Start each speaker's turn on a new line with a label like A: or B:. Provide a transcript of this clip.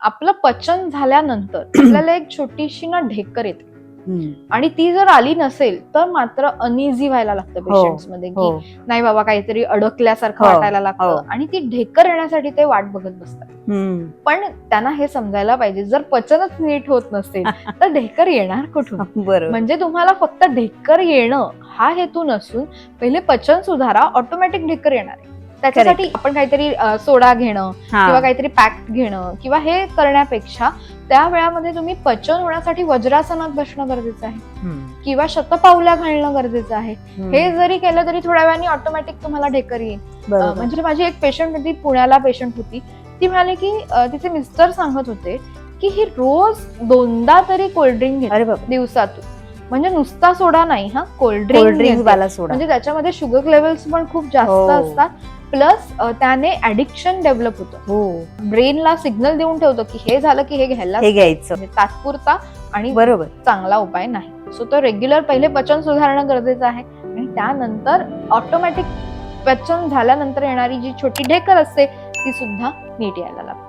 A: आपलं पचन झाल्यानंतर आपल्याला एक छोटीशी ना ढेकर येते आणि ती जर आली नसेल तर मात्र अनइझी व्हायला लागतं पेशंट्स मध्ये, की नाही बाबा काहीतरी अडकल्यासारखं वाटायला लागतं आणि ती ढेकर येण्यासाठी ते वाट बघत बसतात. पण त्यांना हे समजायला पाहिजे, जर पचनच नीट होत नसेल तर ढेकर येणार कुठून? म्हणजे तुम्हाला फक्त ढेकर येणं हा हेतू नसून पहिले पचन सुधारा, ऑटोमॅटिक ढेकर येणार आहे. त्याच्यासाठी आपण काहीतरी सोडा घेणं किंवा काहीतरी पॅक घेणं किंवा हे करण्यापेक्षा त्या वेळामध्ये तुम्ही पचन होण्यासाठी वज्रासनात बसणं गरजेचं आहे किंवा शतपावल्या घालणं गरजेचं आहे. हे जरी केलं तरी थोड्या वेळाने ऑटोमॅटिक तुम्हाला ढेकर येईल. म्हणजे माझी एक पेशंट होती, पुण्याला पेशंट होती, ती म्हणाली की तिचे मिस्टर सांगत होते की ही रोज 2दा तरी कोल्ड्रिंक घेते दिवसातून. म्हणजे नुसता सोडा नाही, हा कोल्ड्रिंक वाला सोडा, म्हणजे त्याच्यामध्ये शुगर लेवल्स पण खूप जास्त असतात. प्लस त्याने ऍडिक्शन डेव्हलप होतं. ब्रेनला सिग्नल देऊन ठेवतो की हे झालं की हे घ्यायचं, तात्पुरता आणि चांगला उपाय नाही. सो तो रेग्युलर पहिले पचन सुधारणं गरजेचं आहे आणि त्यानंतर ऑटोमॅटिक पचन झाल्यानंतर येणारी जी छोटी ढेकर असते ती सुद्धा नीट यायला लागते.